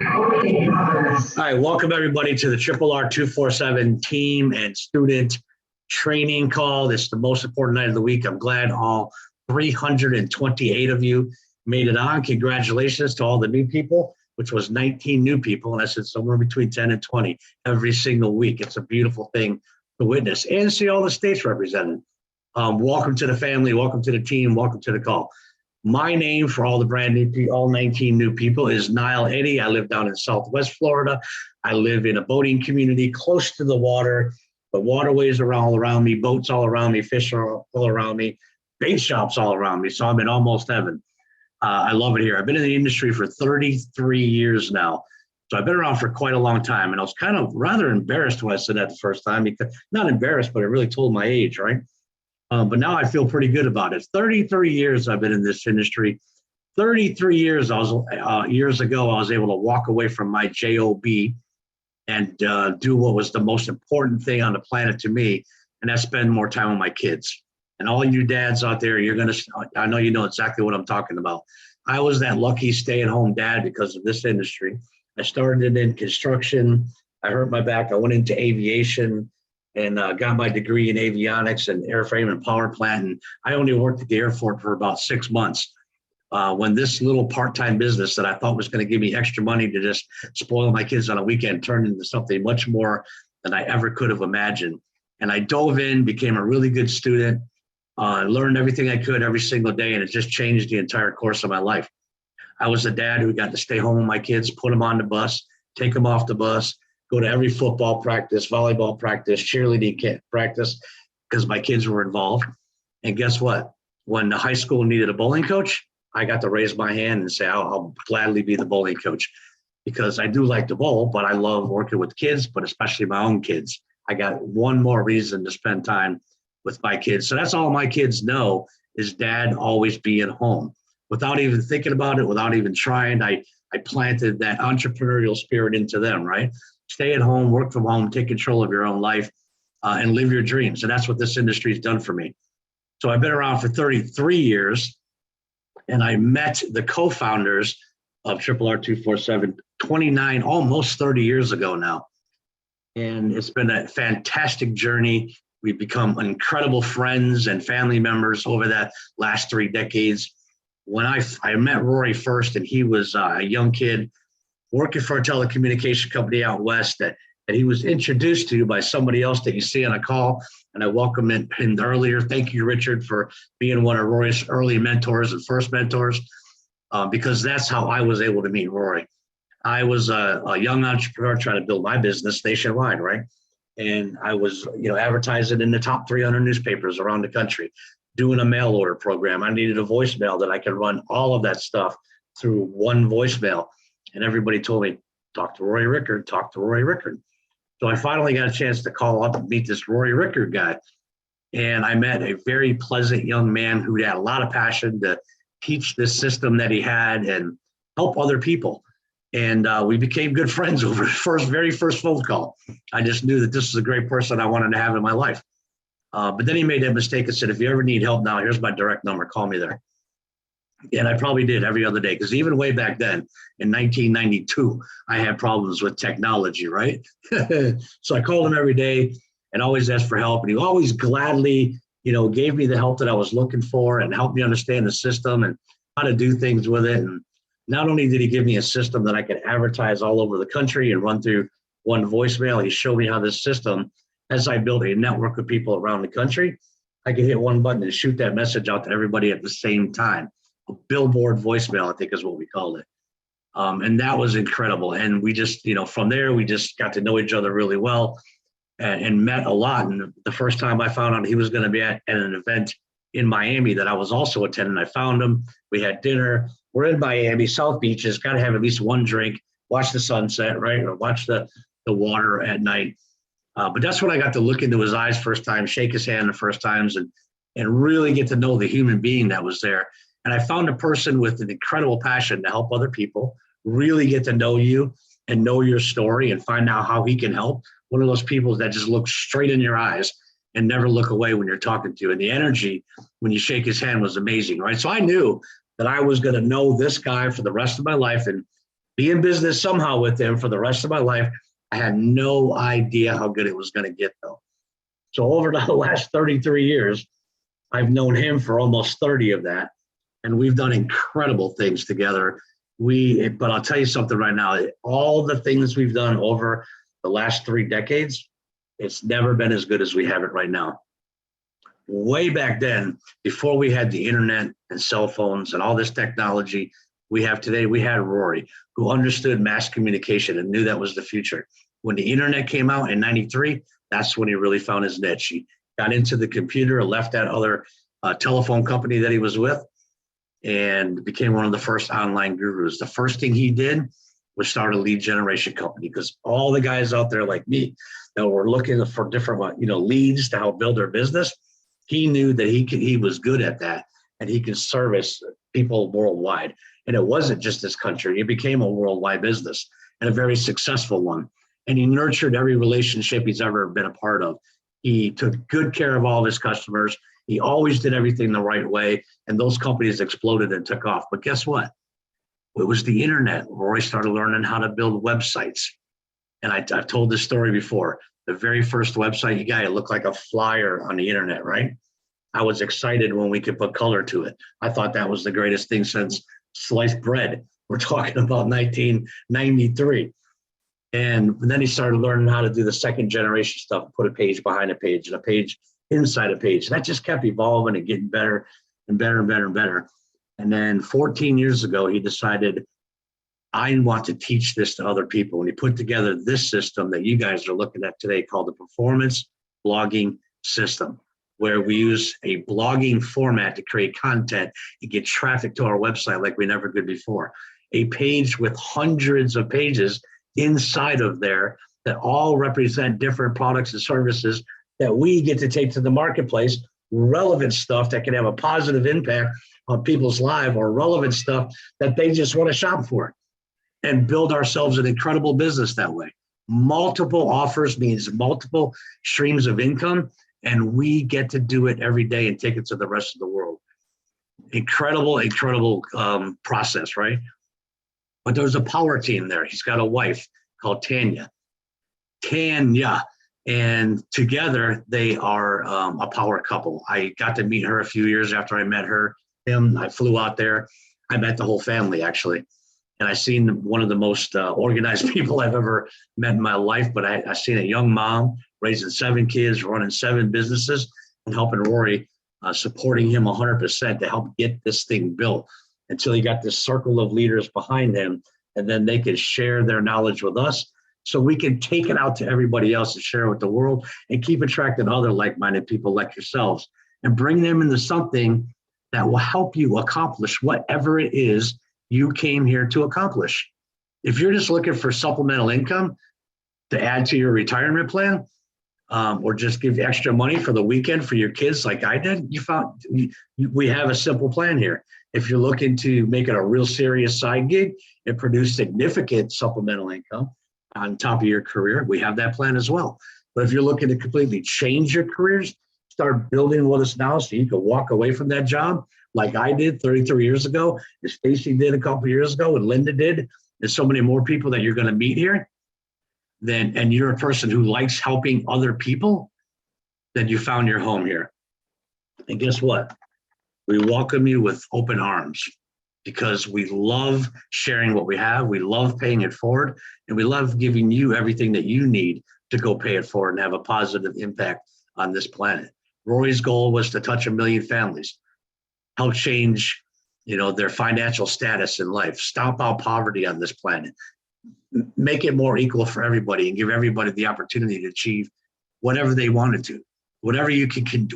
All right, welcome everybody to the RRR247 team and student training call. This is the most important night of the week. I'm glad all 328 of you made it on. Congratulations to all the new people, which was 19 new people, and I said somewhere between 10 and 20 every single week. It's a beautiful thing to witness and see all the states represented. Welcome to the family, welcome to the team, welcome to the call. My name for all the brand new people, all 19 new people, is Niall Eddy. I live down in Southwest Florida. I live in a boating community close to the water. The waterways are all around me, boats all around me, fish are all around me, bait shops all around me. So I'm in almost heaven. I love it here. I've been in the industry for 33 years now. So I've been around for quite a long time. And I was kind of rather embarrassed when I said that the first time, because not embarrassed, but it really told my age, right? But now I feel pretty good about it. 33 years I've been in this industry. 33 years years ago, I was able to walk away from my job and do what was the most important thing on the planet to me, and that's spend more time with my kids. And all you dads out there, I know you know exactly what I'm talking about. I was that lucky stay-at-home dad because of this industry. I started in construction. I hurt my back. I went into aviation and got my degree in avionics and airframe and power plant. And I only worked at the airport for about 6 months when this little part-time business that I thought was going to give me extra money to just spoil my kids on a weekend turned into something much more than I ever could have imagined. And I dove in, became a really good student, learned everything I could every single day, and it just changed the entire course of my life. I was a dad who got to stay home with my kids, put them on the bus, take them off the bus, go to every football practice, volleyball practice, cheerleading practice, because my kids were involved. And guess what? When the high school needed a bowling coach, I got to raise my hand and say, I'll gladly be the bowling coach, because I do like to bowl, but I love working with kids, but especially my own kids. I got one more reason to spend time with my kids. So that's all my kids know is dad always being home. Without even thinking about it, without even trying, I planted that entrepreneurial spirit into them, right? Stay at home, work from home, take control of your own life, and live your dreams. And that's what this industry has done for me. So I've been around for 33 years, and I met the co-founders of RRR247 29, almost 30 years ago now. And it's been a fantastic journey. We've become incredible friends and family members over that last 3 decades. When I met Rory first, and he was a young kid working for a telecommunication company out west that he was introduced to by somebody else that you see on a call. And I welcome him earlier. Thank you, Richard, for being one of Rory's early mentors and first mentors, because that's how I was able to meet Rory. I was a young entrepreneur trying to build my business nationwide, right? And I was, advertising in the top 300 newspapers around the country, doing a mail order program. I needed a voicemail that I could run all of that stuff through one voicemail. And everybody told me, talk to Rory Rickard, talk to Rory Rickard. So I finally got a chance to call up and meet this Rory Rickard guy. And I met a very pleasant young man who had a lot of passion to teach this system that he had and help other people. And we became good friends over the very first phone call. I just knew that this was a great person I wanted to have in my life. But then he made that mistake and said, if you ever need help now, here's my direct number, call me there. And I probably did every other day, because even way back then in 1992, I had problems with technology, right? So I called him every day and always asked for help. And he always gladly, gave me the help that I was looking for and helped me understand the system and how to do things with it. And not only did he give me a system that I could advertise all over the country and run through one voicemail, he showed me how this system, as I built a network of people around the country, I could hit one button and shoot that message out to everybody at the same time. A billboard voicemail, I think is what we called it. And that was incredible. And we just, from there, we just got to know each other really well and met a lot. And the first time I found out he was going to be at an event in Miami that I was also attending, I found him. We had dinner. We're in Miami, South Beaches, got to have at least one drink, watch the sunset, right? Or watch the water at night. But that's when I got to look into his eyes first time, shake his hand the first times, and really get to know the human being that was there. And I found a person with an incredible passion to help other people, really get to know you and know your story and find out how he can help. One of those people that just looks straight in your eyes and never look away when you're talking to you. And the energy when you shake his hand was amazing, right? So I knew that I was going to know this guy for the rest of my life and be in business somehow with him for the rest of my life. I had no idea how good it was going to get, though. So over the last 33 years, I've known him for almost 30 of that, and we've done incredible things together. But I'll tell you something right now, all the things we've done over the last 3 decades, it's never been as good as we have it right now. Way back then, before we had the internet and cell phones and all this technology we have today, we had Rory, who understood mass communication and knew that was the future. When the internet came out in 93, that's when he really found his niche. He got into the computer, left that other telephone company that he was with, and became one of the first online gurus. The first thing he did was start a lead generation company, because all the guys out there like me that were looking for different leads to help build their business, he knew that he was good at that, and he could service people worldwide. And it wasn't just this country. It became a worldwide business, and a very successful one. And he nurtured every relationship he's ever been a part of. He took good care of all of his customers. He always did everything the right way, and those companies exploded and took off. But guess what? It was the internet. Rory started learning how to build websites. And I've told this story before. The very first website you got, it looked like a flyer on the internet, right? I was excited when we could put color to it. I thought that was the greatest thing since sliced bread. We're talking about 1993. And then he started learning how to do the second generation stuff, put a page behind a page and a page inside a page. That just kept evolving and getting better and better and better and better. And then 14 years ago, he decided, I want to teach this to other people. And he put together this system that you guys are looking at today called the Performance Blogging System, where we use a blogging format to create content and get traffic to our website like we never could before. A page with hundreds of pages inside of there that all represent different products and services that we get to take to the marketplace, relevant stuff that can have a positive impact on people's lives, or relevant stuff that they just want to shop for, and build ourselves an incredible business that way. Multiple offers means multiple streams of income, and we get to do it every day and take it to the rest of the world. Incredible process, right? But there's a power team there. He's got a wife called Tanya. And together they are a power couple. I got to meet her a few years after I met him. I flew out there. I met the whole family, actually. And I seen one of the most organized people I've ever met in my life. But I seen a young mom raising 7 kids, running 7 businesses, and helping Rory, supporting him 100% to help get this thing built, until he got this circle of leaders behind him, and then they could share their knowledge with us, so we can take it out to everybody else and share it with the world, and keep attracting other like-minded people like yourselves, and bring them into something that will help you accomplish whatever it is you came here to accomplish. If you're just looking for supplemental income to add to your retirement plan, or just give extra money for the weekend for your kids like I did, we have a simple plan here. If you're looking to make it a real serious side gig and produce significant supplemental income on top of your career, we have that plan as well. But if you're looking to completely change your careers, start building with us now so you can walk away from that job like I did 33 years ago, and Stacy did a couple of years ago, and Linda did, and so many more people that you're going to meet here, and you're a person who likes helping other people, then you found your home here. And guess what? We welcome you with open arms, because we love sharing what we have. We love paying it forward, and we love giving you everything that you need to go pay it forward and have a positive impact on this planet. Rory's goal was to touch 1 million families, help change, their financial status in life, stomp out poverty on this planet, make it more equal for everybody, and give everybody the opportunity to achieve whatever they wanted to, whatever you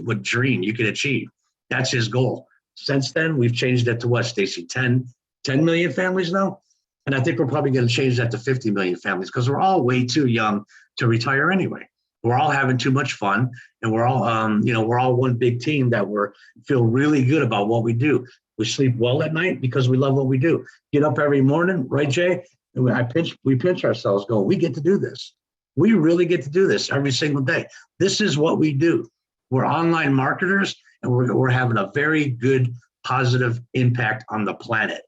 would dream you can achieve. That's his goal. Since then, we've changed it to what, Stacy? 10 million families now? And I think we're probably going to change that to 50 million families, because we're all way too young to retire anyway. We're all having too much fun, and we're all, we're all one big team that feel really good about what we do. We sleep well at night because we love what we do. Get up every morning, right, Jay? And we pinch ourselves going, we get to do this. We really get to do this every single day. This is what we do. We're online marketers, and we're having a very good positive impact on the planet.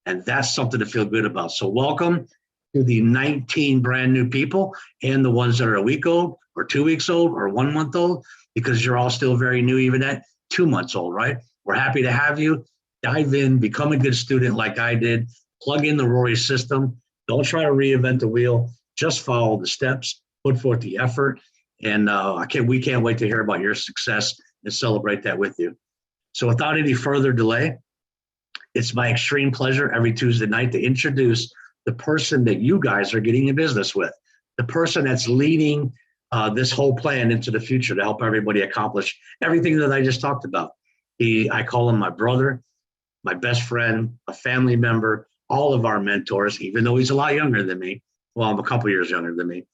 And that's something to feel good about. So welcome to the 19 brand new people and the ones that are a week old or 2 weeks old or 1 month old, because you're all still very new, even at 2 months old, right? We're happy to have you. Dive in, become a good student like I did, plug in the Rory system. Don't try to reinvent the wheel. Just follow the steps, put forth the effort. And we can't wait to hear about your success and celebrate that with you. So without any further delay, it's my extreme pleasure every Tuesday night to introduce the person that you guys are getting in business with, the person that's leading this whole plan into the future to help everybody accomplish everything that I just talked about. I call him my brother, my best friend, a family member, all of our mentors, even though he's a lot younger than me. Well, I'm a couple years younger than me.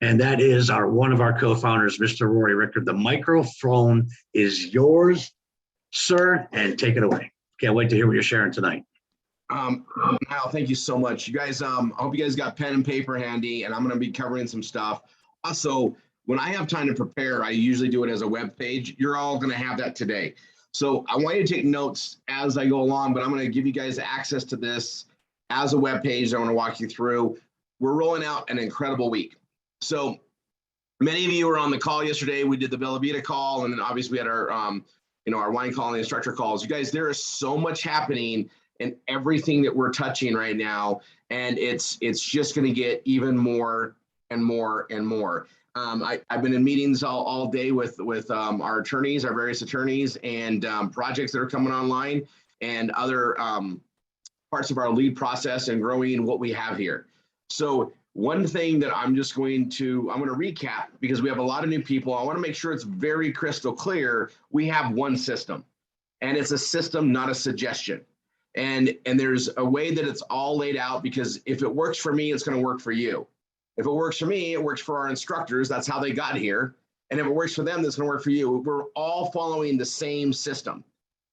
And that is one of our co-founders, Mr. Rory Rickard. The microphone is yours, sir, and take it away. Can't wait to hear what you're sharing tonight. Niall, thank you so much. You guys, I hope you guys got pen and paper handy, and I'm going to be covering some stuff. Also, when I have time to prepare, I usually do it as a web page. You're all going to have that today. So I want you to take notes as I go along, but I'm going to give you guys access to this as a web page. I want to walk you through. We're rolling out an incredible week. So many of you were on the call yesterday. We did the Bella Vita call, and then obviously we had our, our wine call and the instructor calls. You guys, there is so much happening in everything that we're touching right now, and it's just going to get even more and more and more. I've been in meetings all day with our attorneys, our various attorneys, and projects that are coming online, and other parts of our lead process and growing what we have here. So one thing that I'm going to recap, because we have a lot of new people. I want to make sure it's very crystal clear. We have one system, and it's a system, not a suggestion. And there's a way that it's all laid out, because if it works for me, it's going to work for you. If it works for me, it works for our instructors. That's how they got here. And if it works for them, that's going to work for you. We're all following the same system.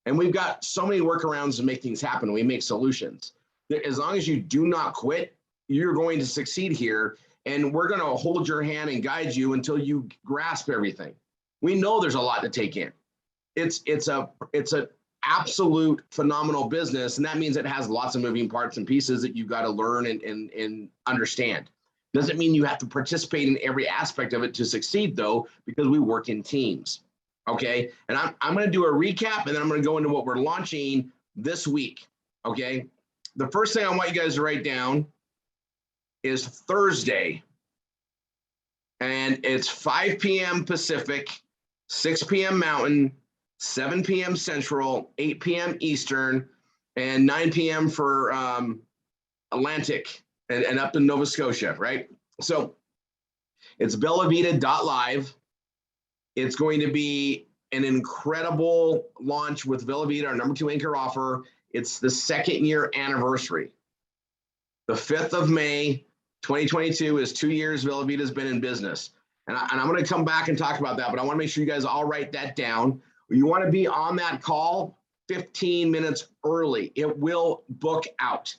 And we've got so many workarounds to make things happen. We make solutions. As long as you do not quit, you're going to succeed here. And we're going to hold your hand and guide you until you grasp everything. We know there's a lot to take in. It's an absolute phenomenal business. And that means it has lots of moving parts and pieces that you've got to learn and understand. Doesn't mean you have to participate in every aspect of it to succeed, though, because we work in teams. Okay. And I'm going to do a recap, and then I'm going to go into what we're launching this week. Okay. The first thing I want you guys to write down is Thursday. And it's 5 p.m. Pacific, 6 p.m. Mountain, 7 p.m. Central, 8 p.m. Eastern, and 9 p.m. for Atlantic and up in Nova Scotia, right? So it's bellavita.live. It's going to be an incredible launch with Bella Vita, our #2 anchor offer. It's the 2nd year anniversary. The 5th of May, 2022 is 2 years Bella Vita's been in business. And I'm going to come back and talk about that, but I want to make sure you guys all write that down. You want to be on that call 15 minutes early. It will book out.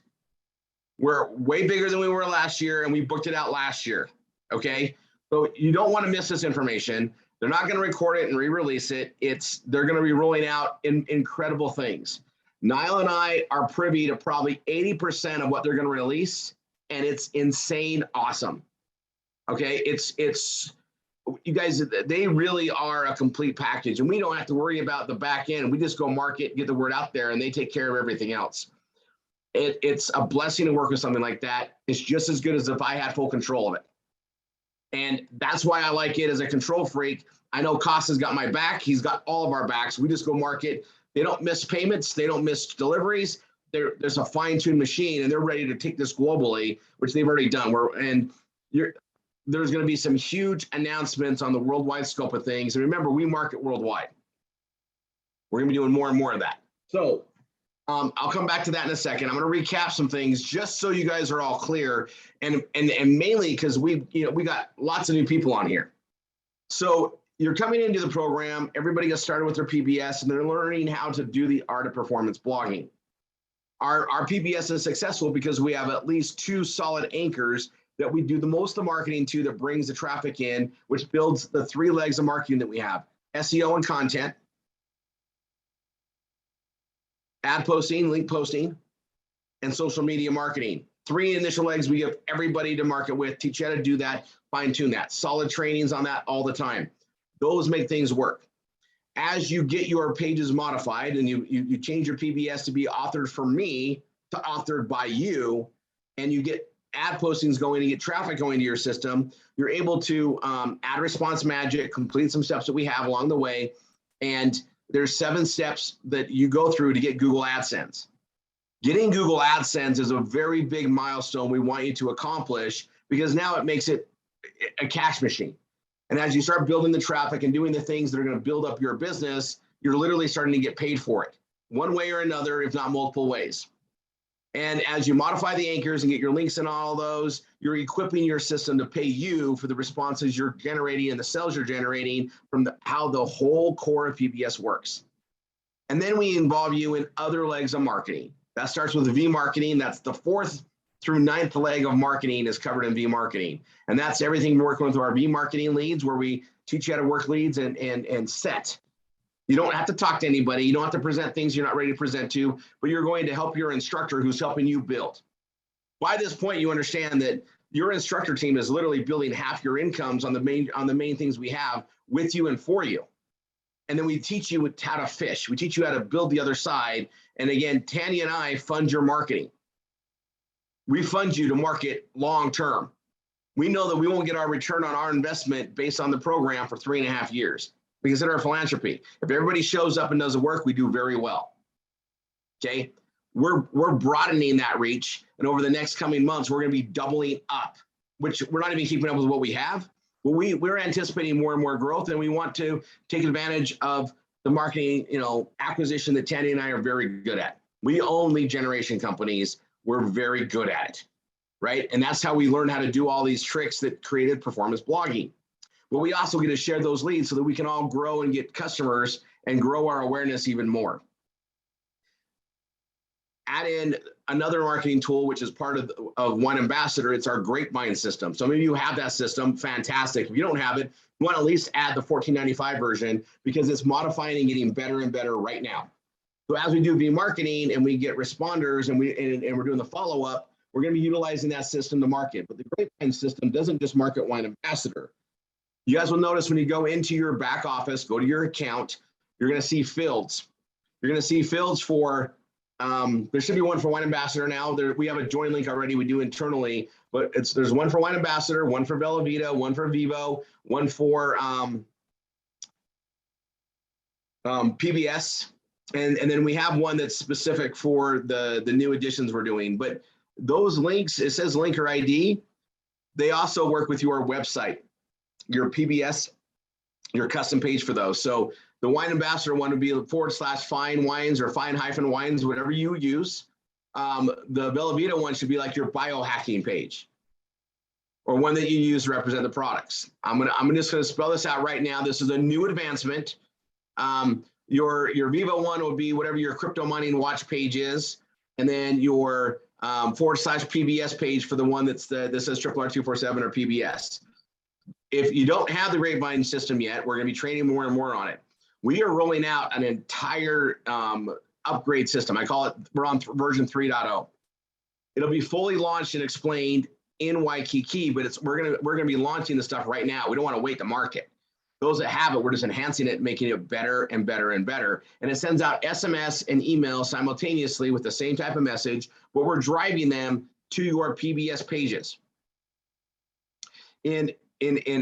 We're way bigger than we were last year, and we booked it out last year, okay? So you don't want to miss this information. They're not going to record it and re-release it. They're going to be rolling out incredible things. Niall and I are privy to probably 80% of what they're going to release, and it's insane awesome, okay? You guys, they really are a complete package, and we don't have to worry about the back end. We just go market, get the word out there, and they take care of everything else. It's a blessing to work with something like that. It's just as good as if I had full control of it. And that's why I like it as a control freak. I know Costa's got my back. He's got all of our backs. We just go market. They don't miss payments. They don't miss deliveries. There's a fine-tuned machine, and they're ready to take this globally, which they've already done. There's going to be some huge announcements on the worldwide scope of things. And remember, we market worldwide. We're going to be doing more and more of that. So I'll come back to that in a second. I'm going to recap some things just so you guys are all clear, and mainly because we got lots of new people on here. So you're coming into the program. Everybody gets started with their PBS, and they're learning how to do the art of performance blogging. Our PBS is successful because we have at least 2 solid anchors that we do the most of the marketing to, that brings the traffic in, which builds the 3 legs of marketing that we have: SEO and content, ad posting, link posting, and social media marketing. 3 initial legs we give everybody to market with, teach you how to do that, fine tune that. Solid trainings on that all the time. Those make things work. As you get your pages modified and you change your PBS to be authored for me to authored by you, and you get ad postings going and get traffic going to your system, you're able to add response magic, complete some steps that we have along the way. And there's 7 steps that you go through to get Google AdSense. Getting Google AdSense is a very big milestone we want you to accomplish, because now it makes it a cash machine. And as you start building the traffic and doing the things that are going to build up your business, you're literally starting to get paid for it, one way or another, if not multiple ways. And as you modify the anchors and get your links in all those, you're equipping your system to pay you for the responses you're generating and the sales you're generating from how the whole core of PBS works. And then we involve you in other legs of marketing. That starts with V marketing. That's the 4th through 9th leg of marketing is covered in V marketing. And that's everything working with our V marketing leads, where we teach you how to work leads and set. You don't have to talk to anybody. You don't have to present things you're not ready to present to, but you're going to help your instructor who's helping you build. By this point, you understand that your instructor team is literally building half your incomes on the main things we have with you and for you. And then we teach you how to fish. We teach you how to build the other side. And again, Tanya and I fund your marketing. We fund you to market long-term. We know that we won't get our return on our investment based on the program for 3.5 years. We consider our philanthropy. If everybody shows up and does the work, we do very well. Okay, we're broadening that reach, and over the next coming months, we're going to be doubling up, which we're not even keeping up with what we have. But we're anticipating more and more growth, and we want to take advantage of the marketing, acquisition that Tanya and I are very good at. We own lead generation companies. We're very good at it, right? And that's how we learn how to do all these tricks that created performance blogging. But we also get to share those leads so that we can all grow and get customers and grow our awareness even more. Add in another marketing tool, which is part of One Ambassador. It's our Grapevine system. So maybe you have that system, fantastic. If you don't have it, you want to at least add the $14.95 version, because it's modifying and getting better and better right now. So as we do V marketing and we get responders and we're doing the follow-up, we're going to be utilizing that system to market. But the Grapevine system doesn't just market Wine Ambassador. You guys will notice when you go into your back office, go to your account, you're going to see fields. You're going to see fields for, there should be one for Wine Ambassador now. We have a join link already we do internally, but there's one for Wine Ambassador, one for Bella Vita, one for Vivo, one for PBS. And then we have one that's specific for the new additions we're doing. But those links, it says linker ID. They also work with your website, your PBS, your custom page for those. So the Wine Ambassador one would be /fine wines or fine-wines, whatever you use. The Bella Vita one should be like your biohacking page, or one that you use to represent the products. I'm just gonna spell this out right now. This is a new advancement. Your Vivo one would be whatever your crypto mining watch page is, and then your /PBS page for the one that says RRR247 or PBS. If you don't have the Grapevine system yet, we're going to be training more and more on it. We are rolling out an entire upgrade system. I call it, we're on version 3.0. It'll be fully launched and explained in Waikiki, but we're gonna be launching the stuff right now. We don't want to wait to market. Those that have it, we're just enhancing it, making it better and better and better. And it sends out SMS and email simultaneously with the same type of message, but we're driving them to your PBS pages. In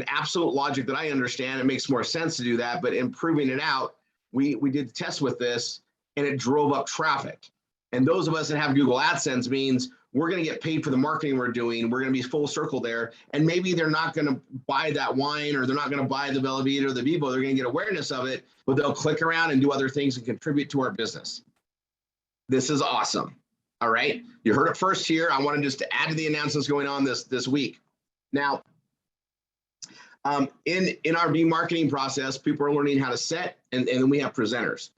absolute logic that I understand, it makes more sense to do that, but in proving it out, we did the test with this and it drove up traffic. And those of us that have Google AdSense means we're going to get paid for the marketing we're doing. We're going to be full circle there. And maybe they're not going to buy that wine, or they're not going to buy the Bella Vita or the Vivo. They're going to get awareness of it, but they'll click around and do other things and contribute to our business. This is awesome. All right. You heard it first here. I wanted just to add to the announcements going on this week. Now, in our marketing process, people are learning how to set, and then we have presenters.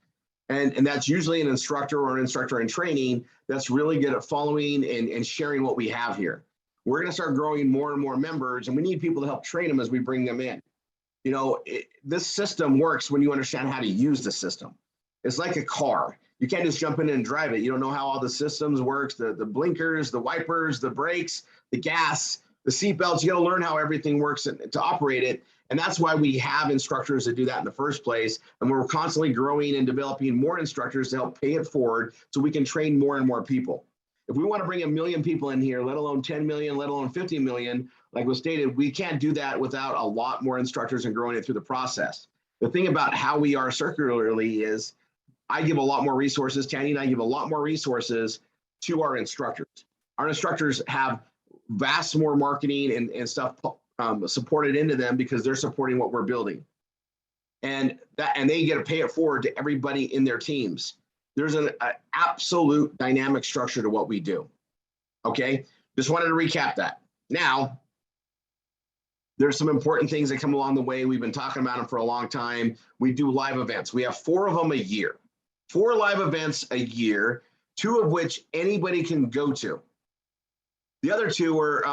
And that's usually an instructor or an instructor in training that's really good at following and sharing what we have here. We're going to start growing more and more members, and we need people to help train them as we bring them in. You know, this system works when you understand how to use the system. It's like a car. You can't just jump in and drive it. You don't know how all the systems works, the blinkers, the wipers, the brakes, the gas, the seat belts. You got to learn how everything works to operate it. And that's why we have instructors that do that in the first place. And we're constantly growing and developing more instructors to help pay it forward so we can train more and more people. If we want to bring 1 million people in here, let alone 10 million, let alone 50 million, like was stated, we can't do that without a lot more instructors and growing it through the process. The thing about how we are circularly is I give a lot more resources, Tanya and I give a lot more resources to our instructors. Our instructors have vast more marketing and stuff supported into them because they're supporting what we're building. And they get to pay it forward to everybody in their teams. There's an absolute dynamic structure to what we do. Okay, just wanted to recap that. Now, there's some important things that come along the way. We've been talking about them for a long time. We do live events. We have 4 of them a year. 4 live events a year, 2 of which anybody can go to. The other 2 are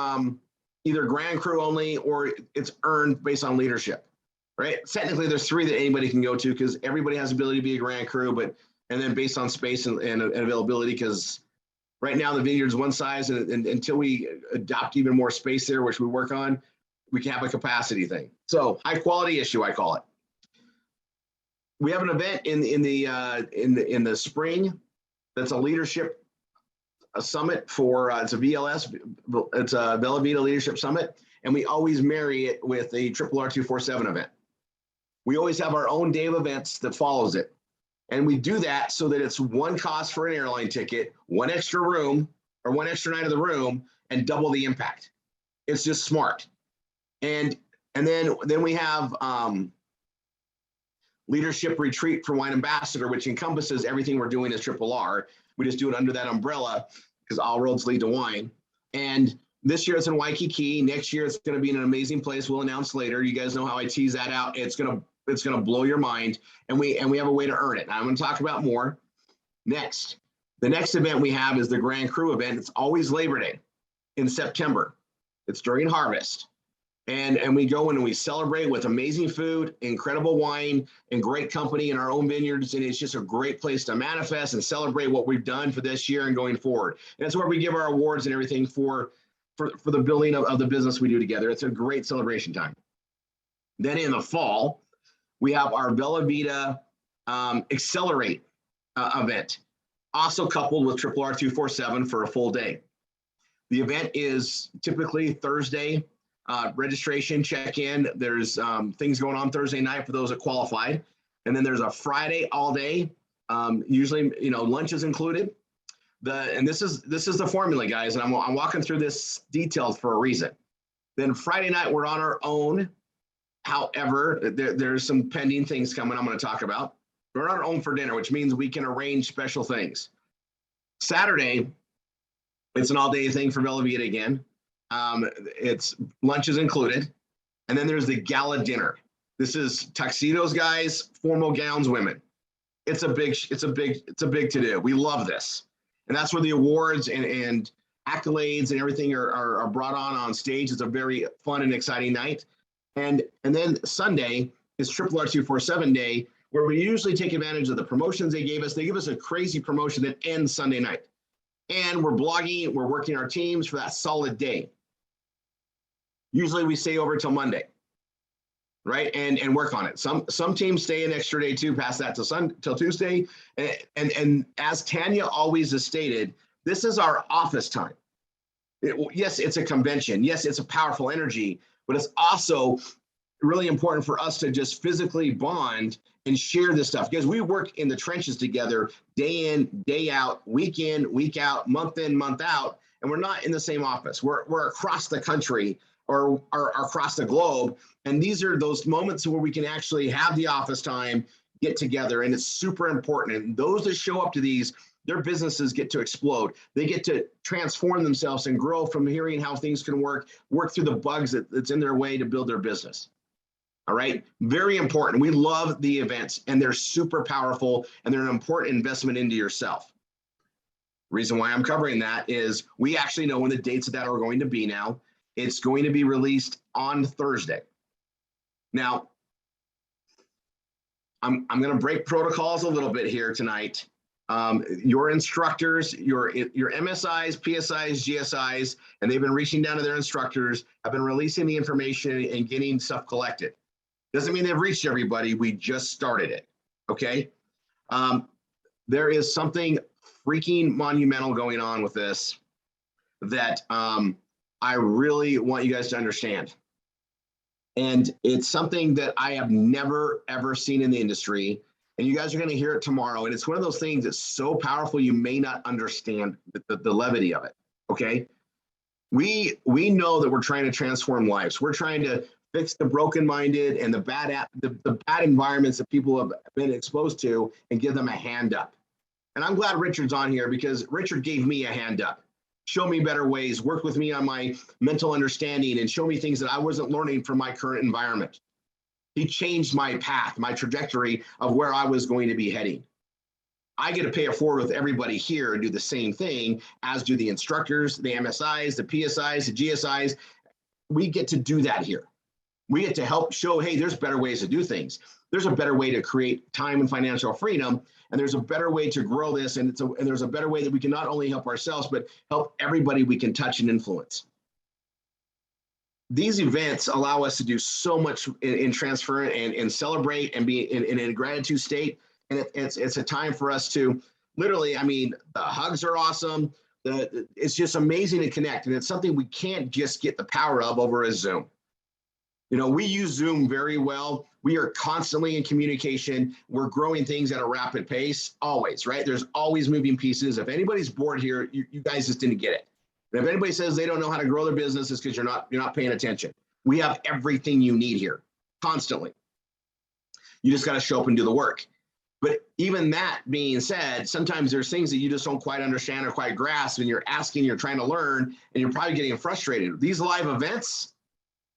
either Grand Crew only or it's earned based on leadership, right? Technically, there's 3 that anybody can go to because everybody has the ability to be a Grand Crew, and then based on space and availability, because right now the vineyard's one size, and until we adopt even more space there, which we work on, we can have a capacity thing. So high quality issue, I call it. We have an event in the spring that's a leadership summit for it's a VLS, it's a Bella Vita Leadership Summit, and we always marry it with a RRR247 event. We always have our own day of events that follows it. And we do that so that it's one cost for an airline ticket, 1 extra room or 1 extra night of the room, and double the impact. It's just smart. And then we have leadership retreat for Wine Ambassador, which encompasses everything we're doing as RRR. We just do it under that umbrella because all roads lead to wine. And this year it's in Waikiki. Next year it's going to be in an amazing place. We'll announce later. You guys know how I tease that out. It's going to blow your mind, and we have a way to earn it. Now I'm going to talk about more next. The next event we have is the Grand Crew event. It's always Labor Day in September. It's during harvest. And we go in and we celebrate with amazing food, incredible wine, and great company in our own vineyards. And it's just a great place to manifest and celebrate what we've done for this year and going forward. And that's where we give our awards and everything for the building of the business we do together. It's a great celebration time. Then in the fall, we have our Bella Vita Accelerate event, also coupled with RRR247 for a full day. The event is typically Thursday. Registration, check-in. There's things going on Thursday night for those that qualified. And then there's a Friday all day. Usually, lunch is included. And this is the formula, guys. And I'm walking through this detailed for a reason. Then Friday night, we're on our own. However, there's some pending things coming I'm going to talk about. We're on our own for dinner, which means we can arrange special things. Saturday, it's an all-day thing for Bella Vita again. It's lunch is included, and then there's the gala dinner. This is tuxedos, guys, formal gowns, women. It's a big to do. We love this, and that's where the awards and accolades and everything are brought on stage. It's a very fun and exciting night, and then Sunday is RRR247 day, where we usually take advantage of the promotions they gave us. They give us a crazy promotion that ends Sunday night, and we're blogging, we're working our teams for that solid day. Usually we stay over till Monday, right? And work on it. Some teams stay an extra day too, past that till Tuesday. And as Tanya always has stated, this is our office time. Yes, it's a convention. Yes, it's a powerful energy, but it's also really important for us to just physically bond and share this stuff, because we work in the trenches together day in, day out, week in, week out, month in, month out, and we're not in the same office. We're across the country or across the globe. And these are those moments where we can actually have the office time, get together, and it's super important. And those that show up to these, their businesses get to explode. They get to transform themselves and grow from hearing how things can work through the bugs that's in their way to build their business. All right, very important. We love the events, and they're super powerful, and they're an important investment into yourself. Reason why I'm covering that is we actually know when the dates of that are going to be now. It's going to be released on Thursday. Now, I'm going to break protocols a little bit here tonight. Your instructors, your MSIs, PSIs, GSIs, and they've been reaching down to their instructors, have been releasing the information and getting stuff collected. Doesn't mean they've reached everybody. We just started it. Okay. There is something freaking monumental going on with this that I really want you guys to understand. And it's something that I have never, ever seen in the industry. And you guys are going to hear it tomorrow. And it's one of those things that's so powerful, you may not understand the levity of it. Okay. We know that we're trying to transform lives. We're trying to fix the broken-minded and the bad environments that people have been exposed to and give them a hand up. And I'm glad Richard's on here because Richard gave me a hand up. Show me better ways, work with me on my mental understanding, and show me things that I wasn't learning from my current environment. He changed my path, my trajectory of where I was going to be heading. I get to pay it forward with everybody here and do the same thing, as do the instructors, the MSIs, the PSIs, the GSIs. We get to do that here. We get to help show, hey, there's better ways to do things. There's a better way to create time and financial freedom, and there's a better way to grow this, and there's a better way that we can not only help ourselves, but help everybody we can touch and influence. These events allow us to do so much in transfer and celebrate and be in a gratitude state. And it's a time for us to literally, I mean, the hugs are awesome. It's just amazing to connect. And it's something we can't just get the power of over a Zoom. You know, we use Zoom very well. We are constantly in communication. We're growing things at a rapid pace, always, right? There's always moving pieces. If anybody's bored here, you guys just didn't get it. And if anybody says they don't know how to grow their business, it's because you're not paying attention. We have everything you need here, constantly. You just got to show up and do the work. But even that being said, sometimes there's things that you just don't quite understand or quite grasp, and you're asking, you're trying to learn, and you're probably getting frustrated. These live events,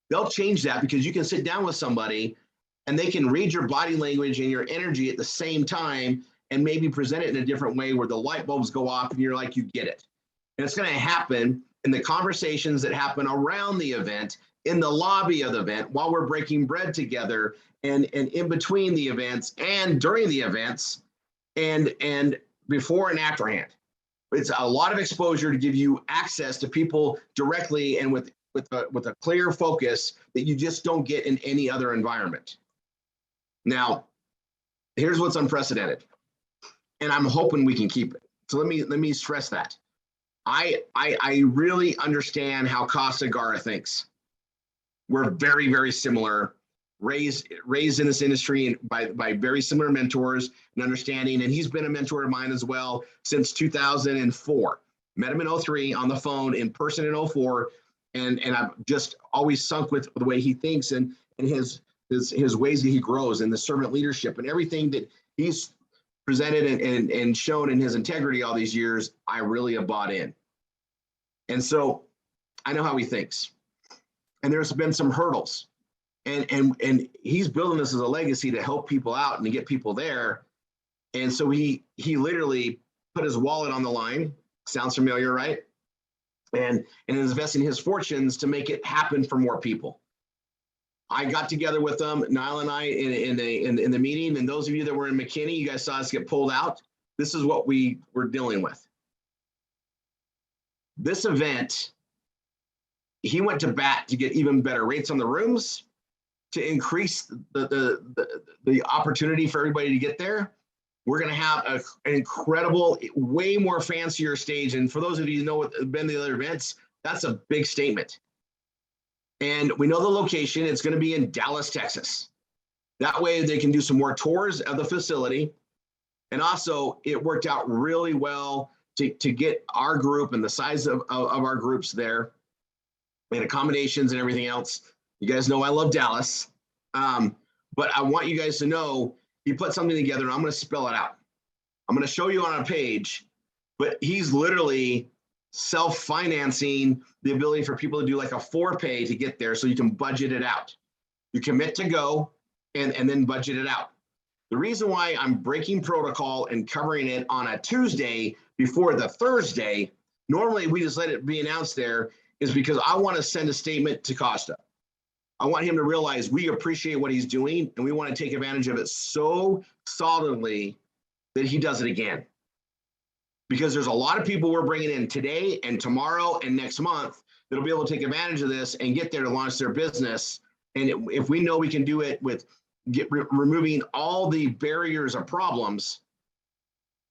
they'll change that because you can sit down with somebody and they can read your body language and your energy at the same time and maybe present it in a different way where the light bulbs go off and you're like, you get it. And it's going to happen in the conversations that happen around the event, in the lobby of the event, while we're breaking bread together, and in between the events and during the events, and before and afterhand. It's a lot of exposure to give you access to people directly and with a clear focus that you just don't get in any other environment. Now, here's what's unprecedented, and I'm hoping we can keep it. So let me stress that. I really understand how Costa Gara thinks. We're very, very similar, raised in this industry and by very similar mentors and understanding. And he's been a mentor of mine as well since 2004. Met him in 2003 on the phone, in person in 2004. And I've just always sunk with the way he thinks and his ways that he grows and the servant leadership and everything that he's presented and shown in his integrity all these years. I really have bought in. And so I know how he thinks. And there's been some hurdles. And he's building this as a legacy to help people out and to get people there. And so he literally put his wallet on the line. Sounds familiar, right? And is investing his fortunes to make it happen for more people. I got together with them, Niall and I, in the meeting. And those of you that were in McKinney, you guys saw us get pulled out. This is what we were dealing with. This event, he went to bat to get even better rates on the rooms, to increase the opportunity for everybody to get there. We're going to have an incredible, way more fancier stage. And for those of you who know what have been the other events, that's a big statement. And we know the location. It's going to be in Dallas, Texas. That way they can do some more tours of the facility. And also it worked out really well to get our group and the size of our groups there and accommodations and everything else. You guys know I love Dallas. But I want you guys to know he put something together, and I'm going to spell it out. I'm going to show you on a page, but he's literally self-financing the ability for people to do like a 4-pay to get there so you can budget it out. You commit to go and then budget it out. The reason why I'm breaking protocol and covering it on a Tuesday before the Thursday, normally we just let it be announced there, is because I want to send a statement to Costa. I want him to realize we appreciate what he's doing and we want to take advantage of it so solidly that he does it again. because there's a lot of people we're bringing in today and tomorrow and next month that'll be able to take advantage of this and get there to launch their business. And if we know we can do it with removing all the barriers or problems,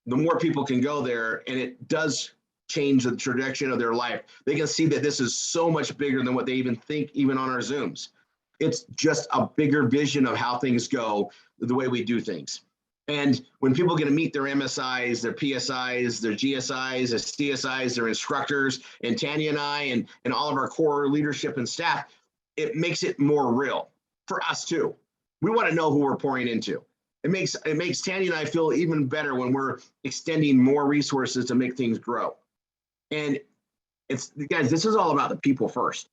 the more people can go there, and it does change the trajectory of their life. They can see that this is so much bigger than what they even think, even on our Zooms. It's just a bigger vision of how things go, the way we do things. And when people get to meet their MSIs, their PSIs, their GSIs, their CSIs, their instructors, and Tanya and I, and all of our core leadership and staff, it makes it more real for us too. We want to know who we're pouring into. It makes Tanya and I feel even better when we're extending more resources to make things grow. And it's, guys, this is all about the people first.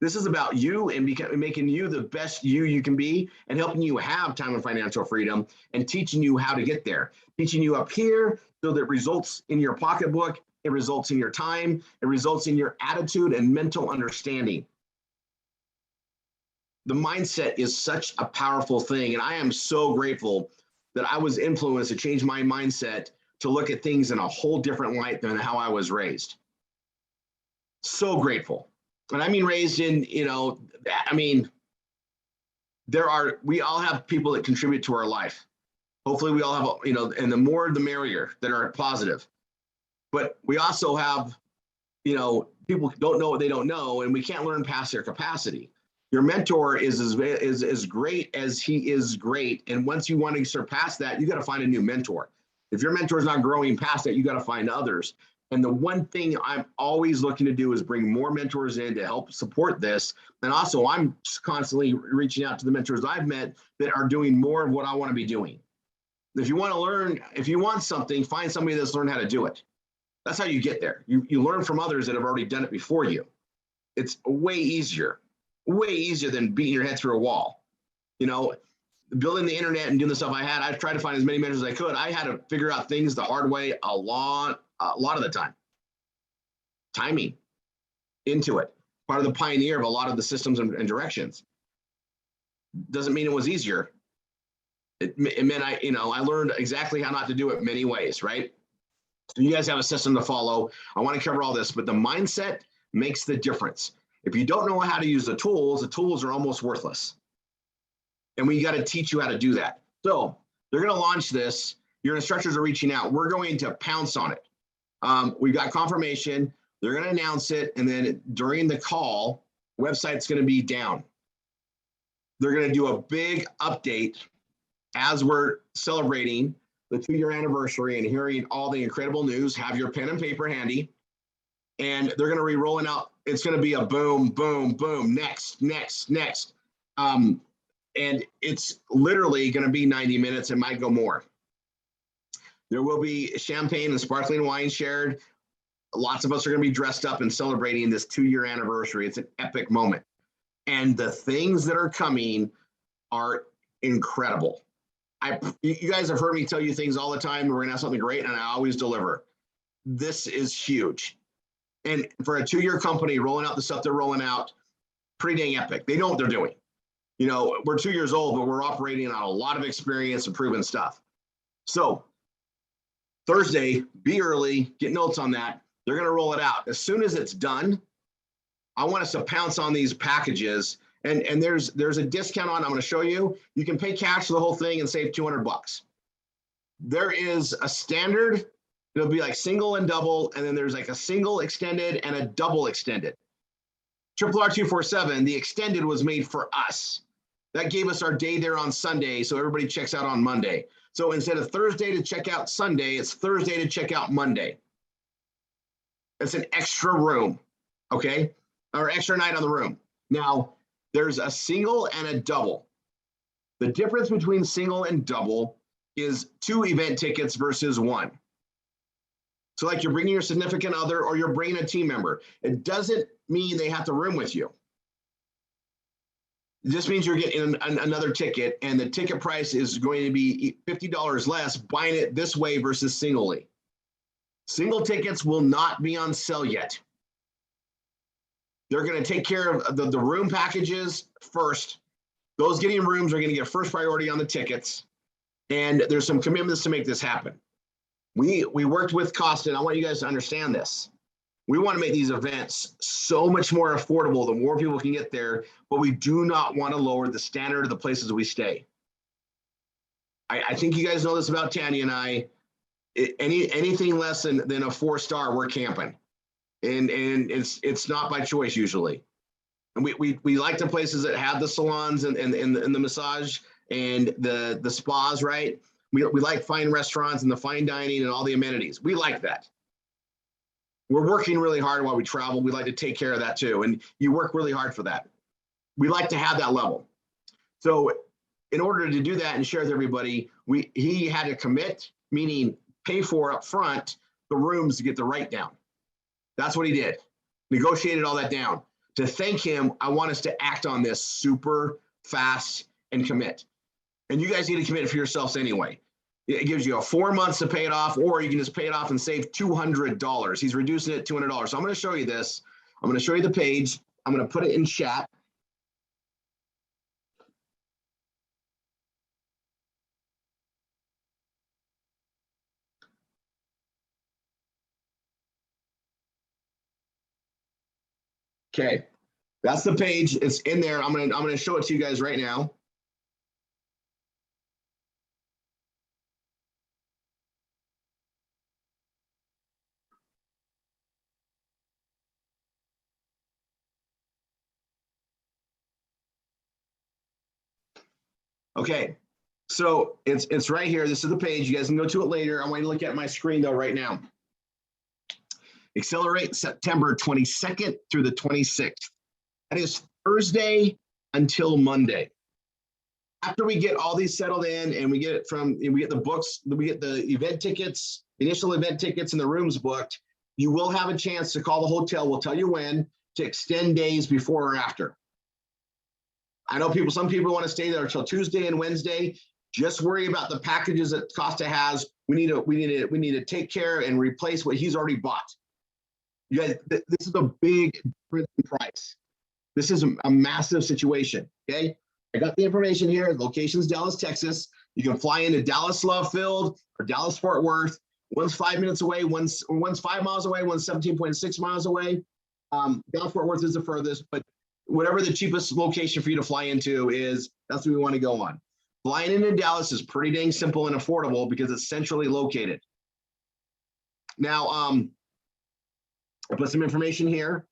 This is about you and making you the best you can be, and helping you have time and financial freedom, and teaching you how to get there. Teaching you up here so that it results in your pocketbook, it results in your time, it results in your attitude and mental understanding. The mindset is such a powerful thing, and I am so grateful that I was influenced to change my mindset to look at things in a whole different light than how I was raised. So grateful. And I mean raised in, we all have people that contribute to our life. Hopefully we all have, and the more the merrier that are positive. But we also have, people don't know what they don't know, and we can't learn past their capacity. Your mentor is as great as he is great. And once you want to surpass that, you got to find a new mentor. If your mentor is not growing past that, you got to find others. And the one thing I'm always looking to do is bring more mentors in to help support this. And also, I'm constantly reaching out to the mentors I've met that are doing more of what I want to be doing. If you want to learn, if you want something, find somebody that's learned how to do it. That's how you get there. You learn from others that have already done it before you. It's way easier than beating your head through a wall. Building the internet and doing the stuff I've tried to find as many mentors as I could. I had to figure out things the hard way a lot of the time. Timing into it. Part of the pioneer of a lot of the systems and directions. Doesn't mean it was easier. It meant I learned exactly how not to do it many ways, right? So you guys have a system to follow. I want to cover all this, but the mindset makes the difference. If you don't know how to use the tools are almost worthless. And we got to teach you how to do that. So they're going to launch this. Your instructors are reaching out. We're going to pounce on it. We've got confirmation. They're going to announce it. And then during the call, website's going to be down. They're going to do a big update as we're celebrating the 2-year anniversary and hearing all the incredible news. Have your pen and paper handy. And they're going to be rolling out. It's going to be a boom, boom, boom, next. And it's literally going to be 90 minutes. It might go more. There will be champagne and sparkling wine shared. Lots of us are going to be dressed up and celebrating this 2-year anniversary. It's an epic moment. And the things that are coming are incredible. You guys have heard me tell you things all the time. We're going to have something great, and I always deliver. This is huge. And for a 2-year company rolling out the stuff they're rolling out, pretty dang epic. They know what they're doing. We're 2 years old, but we're operating on a lot of experience and proven stuff. So Thursday, be early, get notes on that. They're going to roll it out. As soon as it's done, I want us to pounce on these packages. And there's a discount on, I'm going to show you. You can pay cash for the whole thing and save $200. There is a standard. It'll be like single and double. And then there's like a single extended and a double extended. RRR247, the extended was made for us. That gave us our day there on Sunday, so everybody checks out on Monday. So instead of Thursday to check out Sunday, it's Thursday to check out Monday. It's an extra room, okay? Or extra night on the room. Now, there's a single and a double. The difference between single and double is 2 event tickets versus 1. So like you're bringing your significant other or you're bringing a team member. It doesn't mean they have to room with you. It just means you're getting another ticket, and the ticket price is going to be $50 less buying it this way versus singly. Single tickets will not be on sale yet. They're going to take care of the room packages first. Those getting rooms are going to get first priority on the tickets, and there's some commitments to make this happen. We worked with Costa, and I want you guys to understand this. We want to make these events so much more affordable, the more people can get there, but we do not want to lower the standard of the places we stay. I think you guys know this about Tanya and I. Anything less than a 4-star, we're camping. And it's not by choice usually. And we like the places that have the salons and the massage and the spas, right? We like fine restaurants and the fine dining and all the amenities. We like that. We're working really hard while we travel. We like to take care of that too. And you work really hard for that. We like to have that level. So in order to do that and share with everybody, he had to commit, meaning pay for up front the rooms to get the write down. That's what he did. Negotiated all that down. To thank him, I want us to act on this super fast and commit. And you guys need to commit for yourselves anyway. It gives you 4 months to pay it off, or you can just pay it off and save $200. He's reducing it $200. So I'm going to show you this. I'm going to show you the page. I'm going to put it in chat. Okay, that's the page. It's in there. I'm gonna show it to you guys right now. Okay, so it's right here. This is the page. You guys can go to it later. I want you to look at my screen though right now. Accelerate September 22nd through the 26th. That is Thursday until Monday. After we get all these settled in and we get the books, we get the event tickets, initial event tickets and the rooms booked, you will have a chance to call the hotel. We'll tell you when to extend days before or after. I know some people want to stay there until Tuesday and Wednesday. Just worry about the packages that Costa has. We need to take care and replace what he's already bought. You guys, this is a big difference in price. This is a massive situation, okay? I got the information here. Location's Dallas, Texas. You can fly into Dallas Love Field or Dallas Fort Worth. One's 5 minutes away, one's 5 miles away, one's 17.6 miles away. Dallas Fort Worth is the furthest, but whatever the cheapest location for you to fly into is, that's what we want to go on. Flying into Dallas is pretty dang simple and affordable because it's centrally located. Now, I put some information here.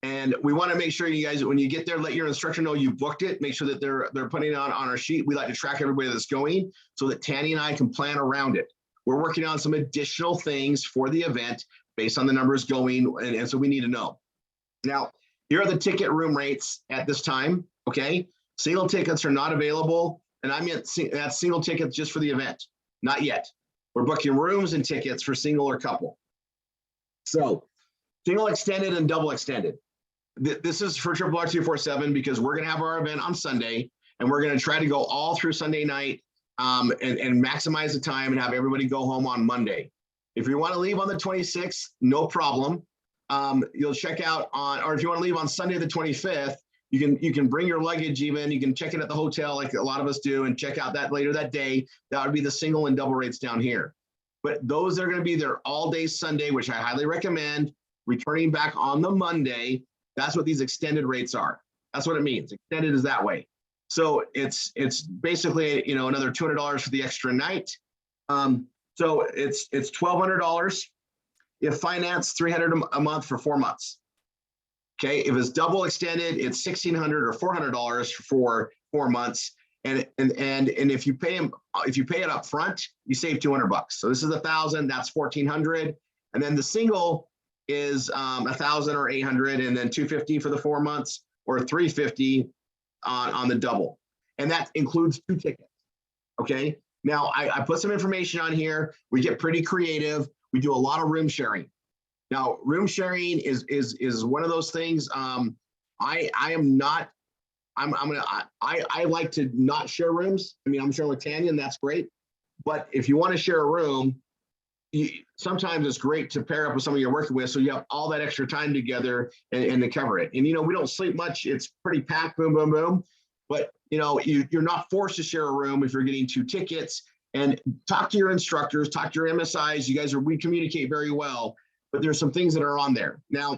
And we want to make sure you guys, when you get there, let your instructor know you booked it. Make sure that they're putting it on our sheet. We like to track everybody that's going so that Tanny and I can plan around it. We're working on some additional things for the event based on the numbers going, and so we need to know. Now, here are the ticket room rates at this time, okay? Single tickets are not available, and I meant that's single tickets just for the event. Not yet. We're booking rooms and tickets for single or couple. So, single extended and double extended. This is for RRR247 because we're going to have our event on Sunday, and we're going to try to go all through Sunday night and maximize the time and have everybody go home on Monday. If you want to leave on the 26th, no problem. You'll check out on, or if you want to leave on Sunday the 25th, you can bring your luggage even. You can check it at the hotel like a lot of us do and check out that later that day. That would be the single and double rates down here. But those that are going to be there all day Sunday, which I highly recommend, returning back on the Monday, that's what these extended rates are. That's what it means. Extended is that way. So it's basically, you know, another $200 for the extra night. So it's $1,200. If finance, $300 a month for 4 months. Okay, if it's double extended, it's $1,600 or $400 for 4 months. And if you pay it up front, you save $200. So this is $1,000, that's $1,400. And then the single is $1,000 or $800, and then $250 for the 4 months, or $350 on the double. And that includes 2 tickets. Okay. Now I put some information on here. We get pretty creative. We do a lot of room sharing. Now, room sharing is one of those things. I like to not share rooms. I mean, I'm sharing with Tanya, and that's great. But if you want to share a room, sometimes it's great to pair up with someone you're working with, so you have all that extra time together and to cover it. And you know, we don't sleep much. It's pretty packed, boom, boom, boom. But you know, you're not forced to share a room if you're getting 2 tickets. And talk to your instructors, talk to your MSIs. We communicate very well, but there's some things that are on there. Now,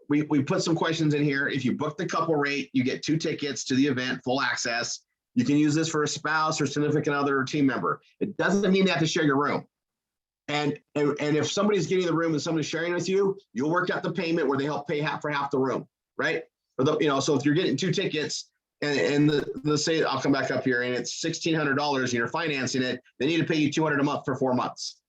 we put some questions in here. If you book the couple rate, you get 2 tickets to the event, full access. You can use this for a spouse or significant other or team member. It doesn't mean they have to share your room. And if somebody's getting the room and somebody's sharing with you, you'll work out the payment where they help pay half the room, right? Or so if you're getting 2 tickets and let's say I'll come back up here and it's $1,600 and you're financing it, they need to pay you $200 a month for 4 months.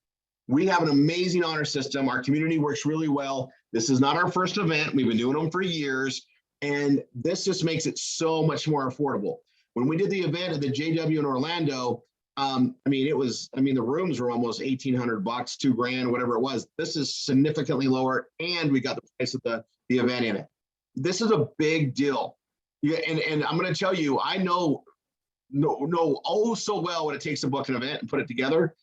We have an amazing honor system. Our community works really well. This is not our first event. We've been doing them for years, and this just makes it so much more affordable. When we did the event at the JW in Orlando, the rooms were almost $1,800, $2,000, whatever it was. This is significantly lower, and we got the price of the event in it. This is a big deal. Yeah, and I'm going to tell you, I know oh so well what it takes to book an event and put it together.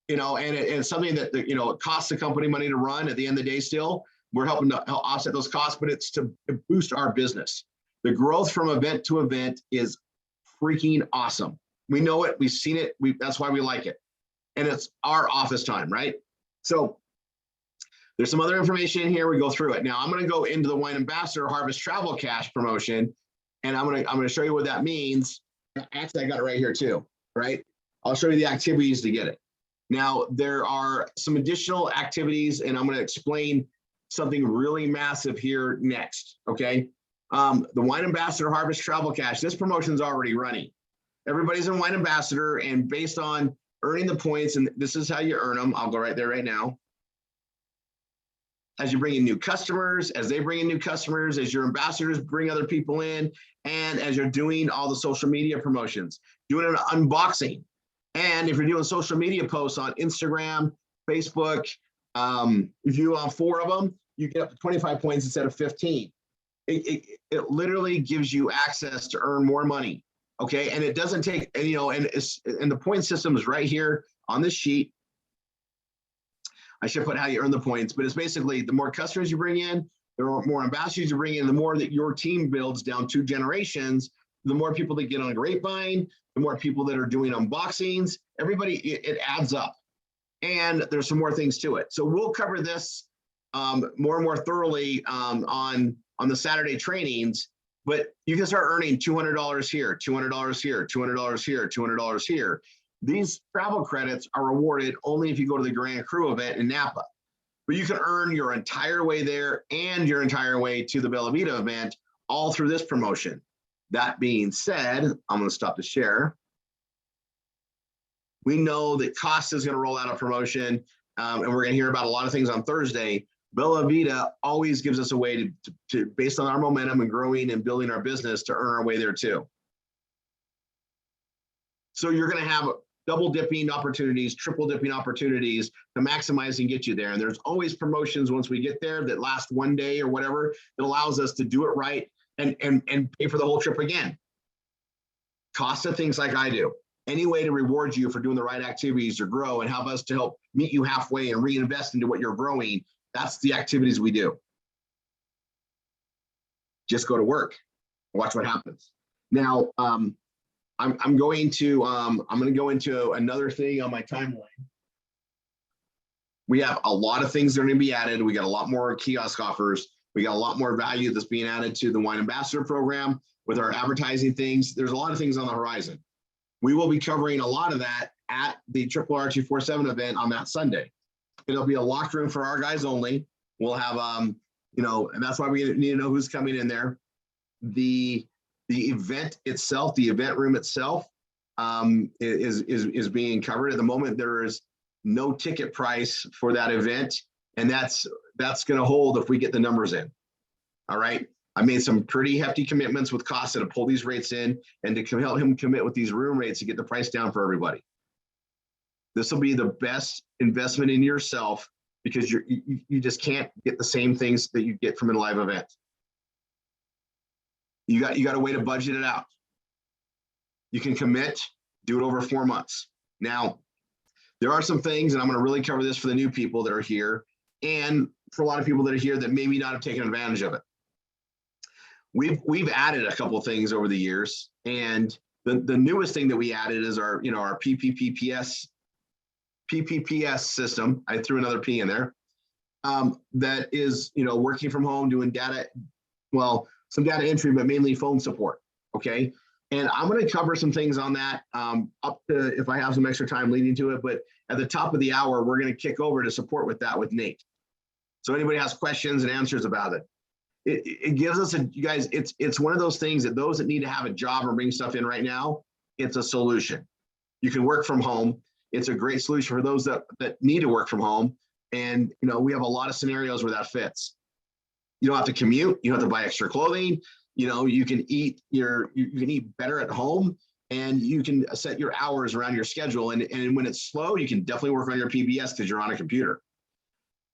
It's something that it costs the company money to run. At the end of the day, still we're helping to offset those costs, but it's to boost our business. The growth from event to event is freaking awesome. We know it. We've seen it. That's why we like it. And it's our office time, right? So there's some other information in here. We go through it. Now I'm going to go into the Wine Ambassador Harvest Travel Cash promotion, and I'm going to show you what that means. Actually, I got it right here too, right? I'll show you the activities to get it. Now, there are some additional activities, and I'm going to explain something really massive here next, okay? The Wine Ambassador Harvest Travel Cash, this promotion is already running. Everybody's in Wine Ambassador, and based on earning the points, and this is how you earn them. I'll go right there right now. As you bring in new customers, as they bring in new customers, as your ambassadors bring other people in, and as you're doing all the social media promotions, doing an unboxing. And if you're doing social media posts on Instagram, Facebook, if you do on 4 of them, you get up to 25 points instead of 15. It literally gives you access to earn more money. Okay. And it doesn't take, and the point system is right here on this sheet. I should put how you earn the points, but it's basically the more customers you bring in, the more ambassadors you bring in, the more that your team builds down 2 generations, the more people that get on a Grapevine, the more people that are doing unboxings, everybody, it adds up. And there's some more things to it. So we'll cover this more and more thoroughly on the Saturday trainings, but you can start earning $200 here, $200 here, $200 here, $200 here. These travel credits are rewarded only if you go to the Grand Cru event in Napa. But you can earn your entire way there and your entire way to the Bella Vita event all through this promotion. That being said, I'm going to stop the share. We know that Costa is going to roll out a promotion, and we're going to hear about a lot of things on Thursday. Bella Vita always gives us a way to based on our momentum and growing and building our business, to earn our way there too. So you're going to have double dipping opportunities, triple dipping opportunities to maximize and get you there. And there's always promotions once we get there that last 1 day or whatever that allows us to do it right and pay for the whole trip again. Costa things like I do. Any way to reward you for doing the right activities to grow and help us to help meet you halfway and reinvest into what you're growing, that's the activities we do. Just go to work, watch what happens. Now, I'm going to go into another thing on my timeline. We have a lot of things that are going to be added. We got a lot more kiosk offers. We got a lot more value that's being added to the Wine Ambassador program with our advertising things. There's a lot of things on the horizon. We will be covering a lot of that at the RRR247 event on that Sunday. It'll be a locked room for our guys only. We'll have, and that's why we need to know who's coming in there. The event itself, the event room itself, is being covered at the moment. There is no ticket price for that event, and that's going to hold if we get the numbers in. All right. I made some pretty hefty commitments with Costa to pull these rates in and to help him commit with these room rates to get the price down for everybody. This will be the best investment in yourself, because you just can't get the same things that you get from a live event. You got a way to budget it out. You can commit, do it over 4 months. Now, there are some things, and I'm going to really cover this for the new people that are here, and for a lot of people that are here that maybe not have taken advantage of it. We've added a couple of things over the years, and The newest thing that we added is our, our PPPS system. I threw another P in there. That is, working from home, doing data, some data entry, but mainly phone support. Okay. And I'm going to cover some things on that up to, if I have some extra time leading to it, but at the top of the hour, we're going to kick over to support with that with Nate. So anybody has questions and answers about it. It gives us you guys, it's one of those things that those that need to have a job or bring stuff in right now, it's a solution. You can work from home. It's a great solution for those that need to work from home. And, we have a lot of scenarios where that fits. You don't have to commute. You don't have to buy extra clothing. You can eat better at home, and you can set your hours around your schedule. And when it's slow, you can definitely work on your PBS because you're on a computer.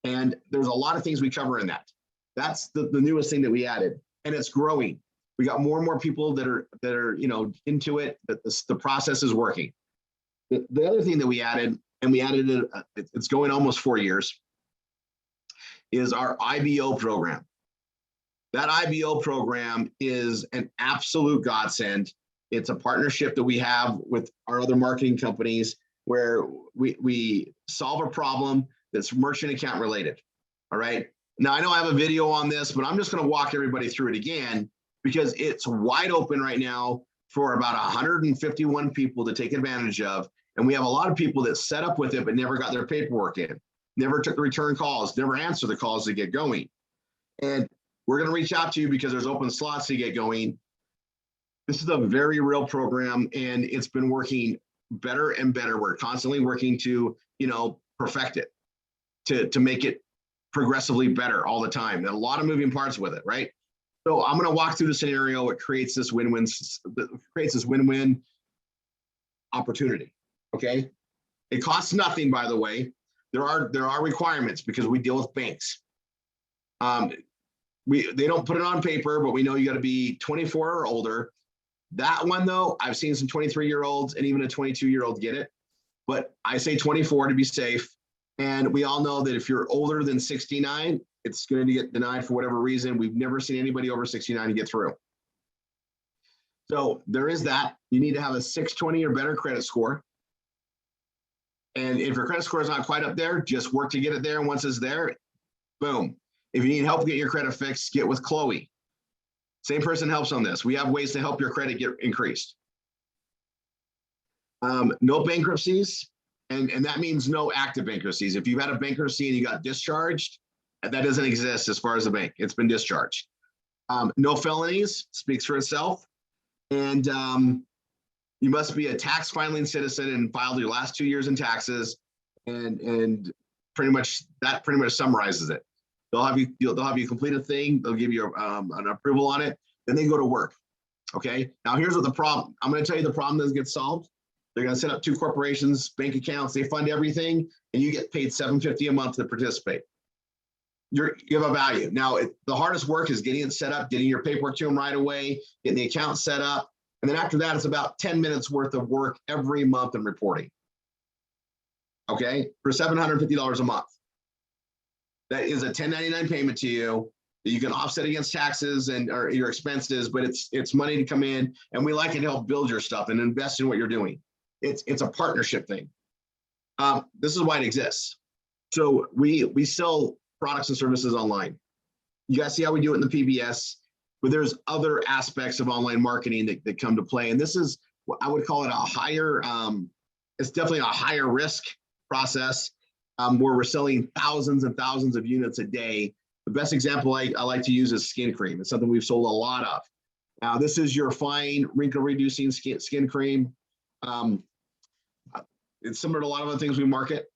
And there's a lot of things we cover in that. That's the newest thing that we added, and it's growing. We got more and more people that are into it. That the process is working. The other thing that we added, and we added it, it's going almost 4 years, is our IBO program. That IBO program is an absolute godsend. It's a partnership that we have with our other marketing companies where we solve a problem that's merchant account related. All right. Now, I know I have a video on this, but I'm just going to walk everybody through it again because it's wide open right now for about 151 people to take advantage of. And we have a lot of people that set up with it, but never got their paperwork in, never took the return calls, never answered the calls to get going. And we're going to reach out to you because there's open slots to get going. This is a very real program, and it's been working better and better. We're constantly working to, perfect it, to make it progressively better all the time. And a lot of moving parts with it, right? So I'm going to walk through the scenario. It creates this win-win opportunity. Okay. It costs nothing, by the way. There are requirements because we deal with banks. They don't put it on paper, but we know you got to be 24 or older. That one, though, I've seen some 23-year-olds and even a 22-year-old get it. But I say 24 to be safe. And we all know that if you're older than 69, it's going to get denied for whatever reason. We've never seen anybody over 69 get through. So there is that. You need to have a 620 or better credit score. And if your credit score is not quite up there, just work to get it there. And once it's there, boom. If you need help get your credit fixed, get with Chloe. Same person helps on this. We have ways to help your credit get increased. No bankruptcies, and that means no active bankruptcies. If you've had a bankruptcy and you got discharged, that doesn't exist as far as the bank. It's been discharged. No felonies, speaks for itself. And you must be a tax filing citizen and filed your last 2 years in taxes, and pretty much summarizes it. They'll have you complete a thing. They'll give you an approval on it. Then they go to work. Okay. Now here's what the problem. I'm going to tell you the problem doesn't get solved. They're going to set up 2 corporations, bank accounts. They fund everything, and you get paid $750 a month to participate. You have a value. Now the hardest work is getting it set up, getting your paperwork to them right away, getting the account set up, and then after that, it's about 10 minutes worth of work every month in reporting. Okay, for $750 a month. That is a 1099 payment to you that you can offset against taxes or your expenses, but it's money to come in, and we like it to help build your stuff and invest in what you're doing. It's a partnership thing. This is why it exists. So we sell products and services online. You guys see how we do it in the PBS, but there's other aspects of online marketing that come to play. And this is what I would call it a higher, it's definitely a higher risk process where we're selling thousands and thousands of units a day. The best example I like to use is skin cream. It's something we've sold a lot of. Now, this is your fine wrinkle reducing skin cream. It's similar to a lot of other things we market,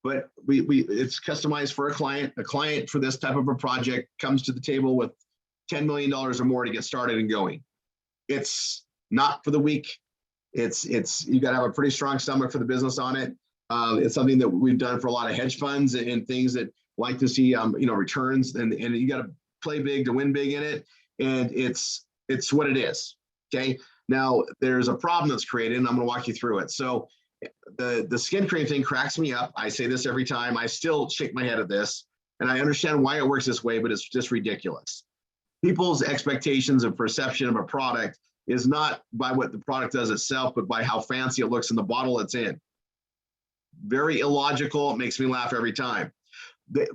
but it's customized for a client. A client for this type of a project comes to the table with $10 million or more to get started and going. It's not for the weak. It's you got to have a pretty strong stomach for the business on it. It's something that we've done for a lot of hedge funds and things that like to see returns, and you got to play big to win big in it. And it's what it is. Okay. Now there's a problem that's created, and I'm going to walk you through it. So the skin cream thing cracks me up. I say this every time. I still shake my head at this, and I understand why it works this way, but it's just ridiculous. People's expectations of perception of a product is not by what the product does itself, but by how fancy it looks in the bottle it's in. Very illogical. It makes me laugh every time.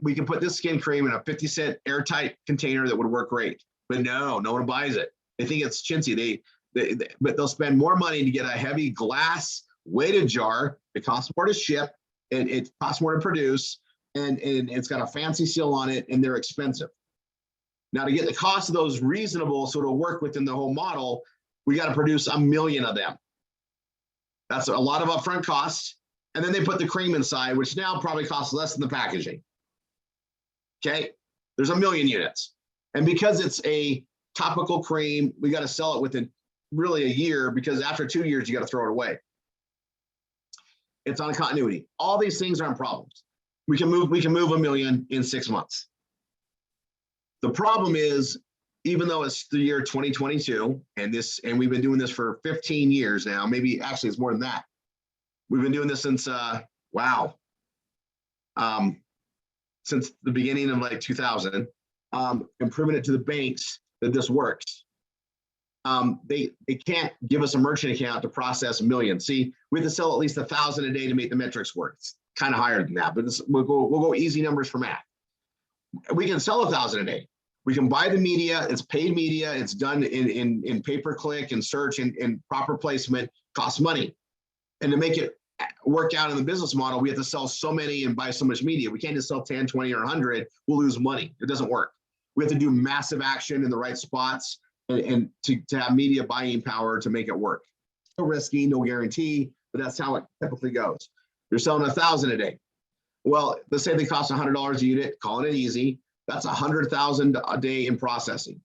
We can put this skin cream in a 50-cent airtight container that would work great, but no one buys it. They think it's chintzy. But they'll spend more money to get a heavy glass weighted jar. It costs more to ship, and it costs more to produce, and it's got a fancy seal on it, and they're expensive. Now, to get the cost of those reasonable, so it'll work within the whole model, we got to produce 1 million of them. That's a lot of upfront costs. And then they put the cream inside, which now probably costs less than the packaging. Okay, there's 1 million units. And because it's a topical cream, we got to sell it within really a year, because after 2 years, you got to throw it away. It's on continuity. All these things aren't problems. We can move 1 million in 6 months. The problem is, even though it's the year 2022, and we've been doing this for 15 years now, maybe actually it's more than that. We've been doing this since since the beginning of like 2000, and proving it to the banks that this works. They can't give us a merchant account to process 1 million. See, we have to sell at least 1,000 a day to make the metrics work. It's kind of higher than that, but we'll go easy numbers for math. We can sell 1,000 a day. We can buy the media. It's paid media. It's done in pay-per-click and search and proper placement. Costs money. And to make it work out in the business model, we have to sell so many and buy so much media. We can't just sell 10, 20, or 100. We'll lose money. It doesn't work. We have to do massive action in the right spots and to have media buying power to make it work. No risky, no guarantee, but that's how it typically goes. You're selling 1,000 a day. Well, let's say they cost $100 a unit, calling it easy. That's 100,000 a day in processing.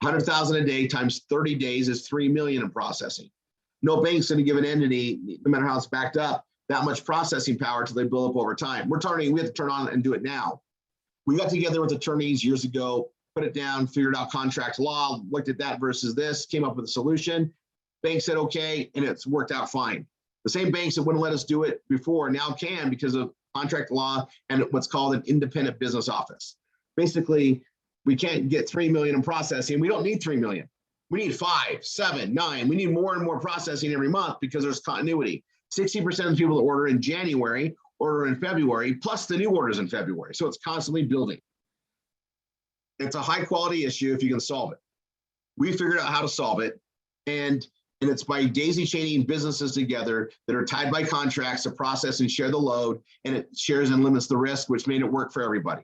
100,000 a day times 30 days is 3 million in processing. No bank's going to give an entity, no matter how it's backed up, that much processing power until they build up over time. We have to turn on and do it now. We got together with attorneys years ago, put it down, figured out contract law, looked at that versus this, came up with a solution. Bank said okay, and it's worked out fine. The same banks that wouldn't let us do it before now can, because of contract law and what's called an independent business office. Basically, we can't get 3 million in processing. We don't need 3 million. We need 5, 7, 9. We need more and more processing every month because there's continuity. 60% of the people that order in January order in February, plus the new orders in February. So it's constantly building. It's a high quality issue if you can solve it. We figured out how to solve it. And it's by daisy chaining businesses together that are tied by contracts to process and share the load. And it shares and limits the risk, which made it work for everybody.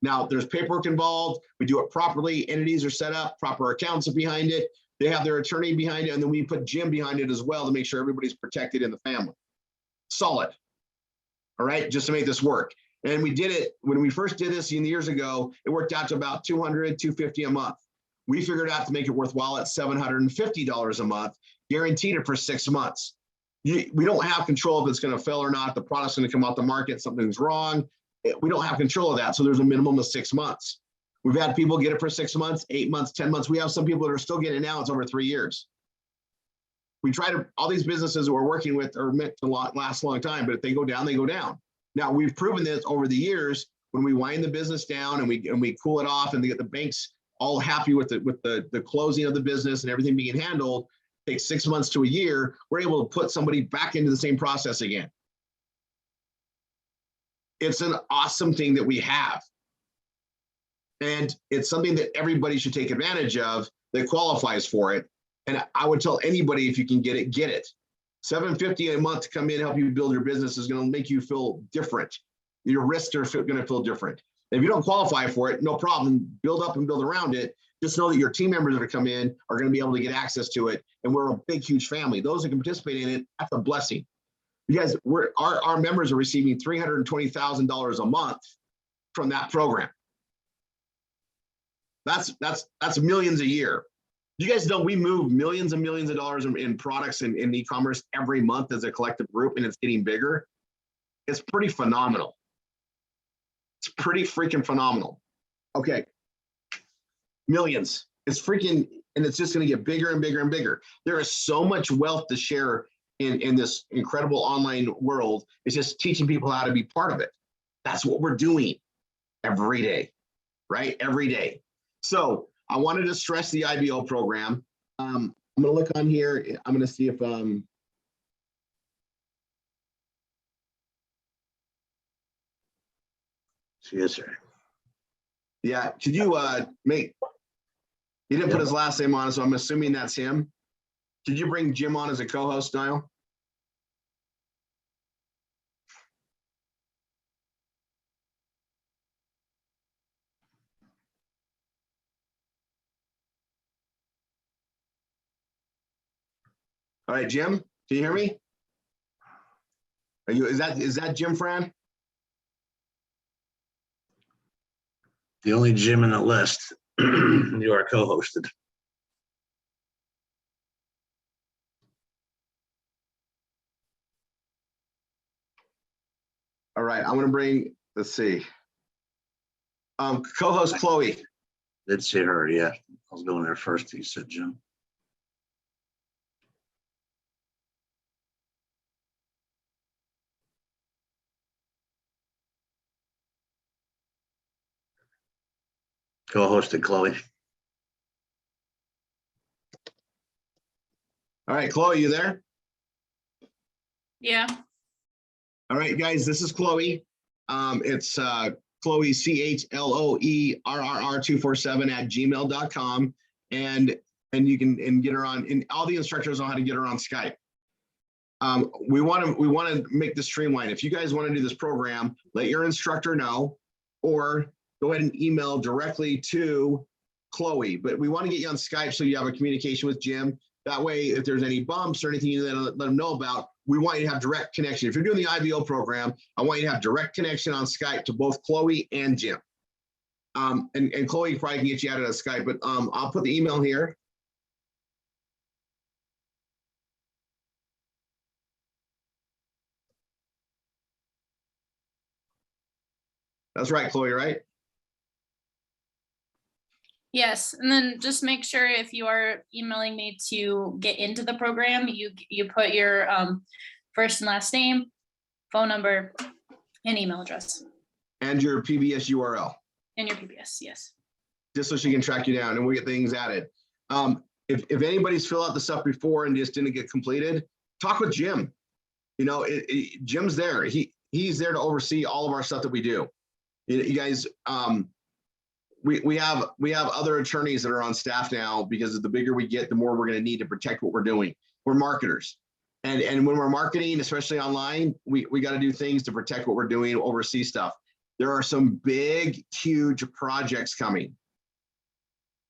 Now, there's paperwork involved. We do it properly. Entities are set up, proper accounts are behind it. They have their attorney behind it. And then we put Jim behind it as well to make sure everybody's protected in the family. Solid. All right, just to make this work. And we did it when we first did this years ago. It worked out to about $200, $250 a month. We figured out to make it worthwhile at $750 a month, guaranteed it for 6 months. We don't have control if it's going to fail or not. The product's going to come out the market, something's wrong. We don't have control of that. So there's a minimum of 6 months. We've had people get it for 6 months, 8 months, 10 months. We have some people that are still getting it now. It's over 3 years. We try to, all these businesses that we're working with are meant to last a long time, but if they go down, they go down. Now, we've proven this over the years when we wind the business down and we cool it off and they get the banks all happy with the closing of the business and everything being handled, takes 6 months to a year, we're able to put somebody back into the same process again. It's an awesome thing that we have. And it's something that everybody should take advantage of that qualifies for it. And I would tell anybody, if you can get it, get it. $750 a month to come in and help you build your business is going to make you feel different. Your risks are going to feel different. And if you don't qualify for it, no problem. Build up and build around it. Just know that your team members that are come in are going to be able to get access to it. And we're a big, huge family. Those that can participate in it, that's a blessing. You guys, our members are receiving $320,000 a month from that program. That's millions a year. You guys know we move millions and millions of dollars in products in e-commerce every month as a collective group, and it's getting bigger. It's pretty phenomenal. It's pretty freaking phenomenal. Okay, millions. It's freaking, and it's just going to get bigger and bigger and bigger. There is so much wealth to share in this incredible online world. It's just teaching people how to be part of it. That's what we're doing every day, right? Every day. So I wanted to stress the IBO program. I'm gonna look on here. I'm gonna see if Yes, sir. yeah, could you make, he didn't put his last name on it, so I'm assuming that's him. Could you bring Jim on as a co-host, Niall? All right, Jim, can you hear me? Are you, is that Jim Fran? The only Jim in the list. You are co-hosted. All right, I'm gonna bring, let's see. Co-host Chloe. Did see her, yeah. I was going there first. You said Jim. Co-hosted Chloe. All right, Chloe, you there? Yeah. All right, guys, this is Chloe. It's Chloe, CHLOE RRR247 at gmail.com. And you can get her on, and all the instructors know how to get her on Skype. We want to make this streamlined. If you guys want to do this program, let your instructor know, or go ahead and email directly to Chloe. But we want to get you on Skype so you have a communication with Jim. That way, if there's any bumps or anything you let them know about, we want you to have direct connection. If you're doing the IBO program, I want you to have direct connection on Skype to both Chloe and Jim. And Chloe probably can get you added on Skype, but I'll put the email here. That's right, Chloe, right? Yes, and then just make sure if you are emailing me to get into the program, you put your first and last name, phone number, and email address. And your PBS URL. And your PBS, yes. Just so she can track you down and we'll get things added. If anybody's filled out the stuff before and just didn't get completed, talk with Jim. You know, Jim's there. He's there to oversee all of our stuff that we do. You guys, we have other attorneys that are on staff now, because the bigger we get, the more we're going to need to protect what we're doing. We're marketers. And when we're marketing, especially online, we got to do things to protect what we're doing, oversee stuff. There are some big, huge projects coming.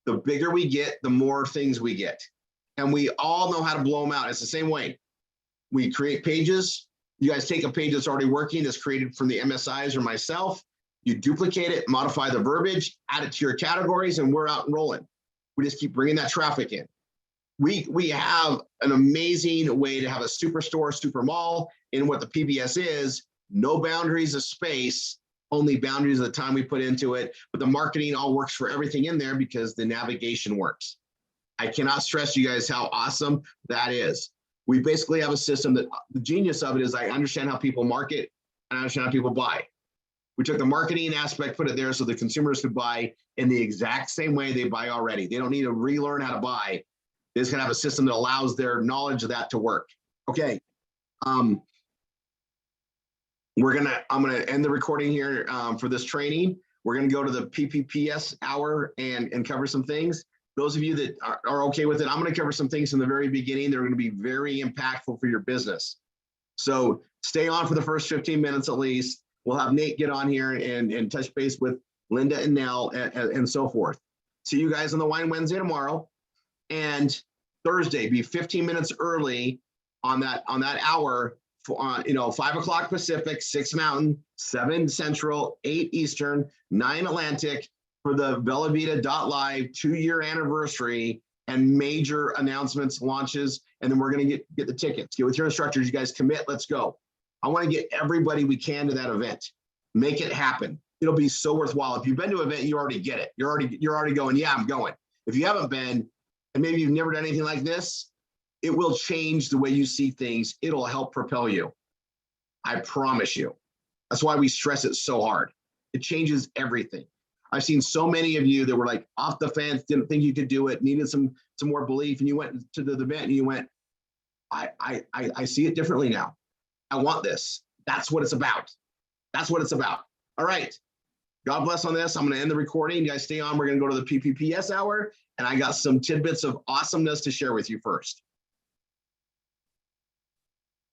The bigger we get, the more things we get. And we all know how to blow them out. It's the same way. We create pages. You guys take a page that's already working, that's created from the MSIs or myself. You duplicate it, modify the verbiage, add it to your categories, and we're out and rolling. We just keep bringing that traffic in. We have an amazing way to have a superstore, super mall, in what the PBS is. No boundaries of space, only boundaries of the time we put into it. But the marketing all works for everything in there because the navigation works. I cannot stress you guys how awesome that is. We basically have a system that the genius of it is I understand how people market and I understand how people buy. We took the marketing aspect, put it there so the consumers could buy in the exact same way they buy already. They don't need to relearn how to buy. They just gonna have a system that allows their knowledge of that to work. Okay. I'm gonna end the recording here for this training. We're gonna go to the PPPS hour and cover some things. Those of you that are okay with it, I'm gonna cover some things in the very beginning. They're gonna be very impactful for your business. So stay on for the first 15 minutes at least. We'll have Nate get on here and touch base with Linda and Nell and so forth. See you guys on the Wine Wednesday tomorrow. And Thursday, be 15 minutes early on that hour for 5 o'clock Pacific, 6 Mountain, 7 Central, 8 Eastern, 9 Atlantic for the Bella Vita.live 2-year anniversary and major announcements, launches, and then we're going to get the tickets. Get with your instructors. You guys commit. Let's go. I want to get everybody we can to that event. Make it happen. It'll be so worthwhile. If you've been to an event, you already get it. You're already going, yeah, I'm going. If you haven't been, and maybe you've never done anything like this, it will change the way you see things. It'll help propel you. I promise you. That's why we stress it so hard. It changes everything. I've seen so many of you that were like off the fence, didn't think you could do it, needed some more belief, and you went to the event and you went, I see it differently now. I want this. That's what it's about. That's what it's about. All right. God bless on this. I'm going to end the recording. You guys stay on. We're going to go to the PPPS hour, and I got some tidbits of awesomeness to share with you first.